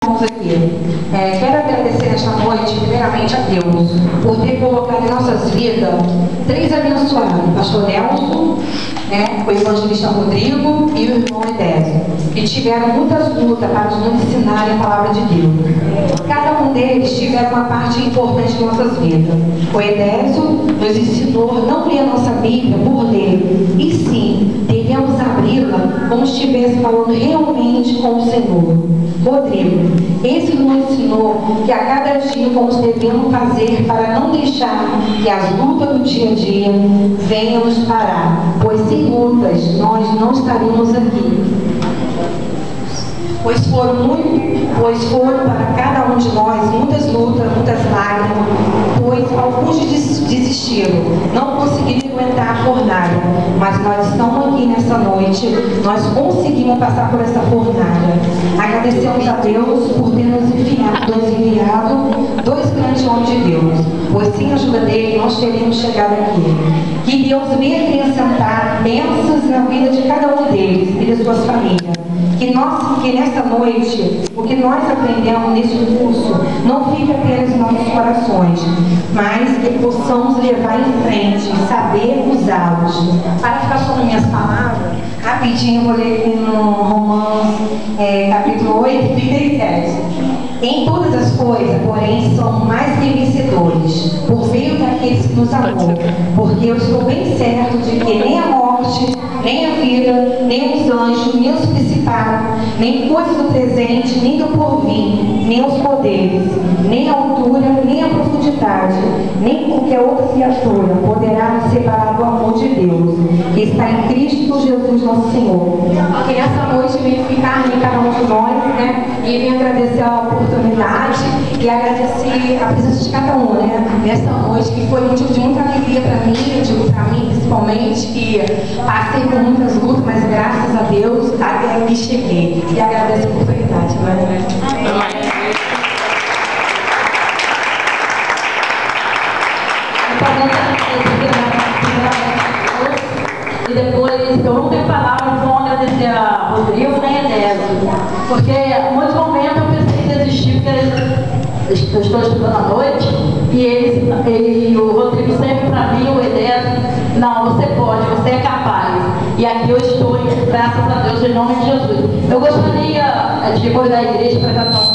Aqui. Quero agradecer nesta noite, primeiramente a Deus, por ter colocado em nossas vidas 3 abençoados: o pastor Nelson, o evangelista Rodrigo e o irmão Edésio, que tiveram muitas lutas para nos ensinarem a palavra de Deus. Cada um deles tiveram uma parte importante em nossas vidas. O Edésio nos ensinou a não ler a nossa Bíblia por ler, e sim, devemos abri-la como se estivesse falando realmente com o Senhor. Rodrigo, esse nos ensinou que a cada dia como devemos fazer para não deixar que as lutas do dia a dia venham nos parar, pois sem lutas nós não estaríamos aqui. Pois foram para cada um de nós muitas lutas, muitas lágrimas, pois alguns desistiram, não conseguiram aguentar a fornalha, mas nós estamos aqui nessa noite, nós conseguimos passar por essa fornalha. Agradecemos a Deus por ter nos enviado 2 grandes homens de Deus, pois sem a ajuda dele nós teríamos chegado aqui. Que Deus venha acrescentar bênçãos na vida de cada um deles e de suas famílias. Que nesta noite, o que nós aprendemos neste curso, não fique apenas em nossos corações, mas que possamos levar em frente, saber usá-los. Para ficar só nas minhas palavras, rapidinho, vou ler aqui no Romanos, capítulo 8, 37. Em todas as coisas, porém, são mais que vencedores, por meio daqueles que nos amou, porque eu estou bem certo de que nem a morte, nem a vida, nem os anjos, nem os principados, nem coisas do presente, nem do porvir, nem os poderes, nem a altura, nem a profundidade, nem qualquer outra criatura poderá nos separar do amor de Deus, que está em Cristo Jesus nosso Senhor. Que nessa noite vem ficar em cada um de nós, e vem agradecer a oportunidade e agradecer a presença de cada um, nessa noite, que foi motivo de muita alegria para mim, eu digo para mim principalmente, que passei por muitas lutas, mas graças a Deus até aqui cheguei. E agradeço a oportunidade. E depois, eu não tenho palavras, vou agradecer a Rodrigo nem a Edésio, porque em muitos momentos eu pensei em desistir, porque eu estou estudando à noite, e o Rodrigo sempre para mim, o Edésio, não, você pode, você é capaz. E aqui eu estou, graças a Deus, em nome de Jesus. Eu gostaria de convidar a igreja para cantar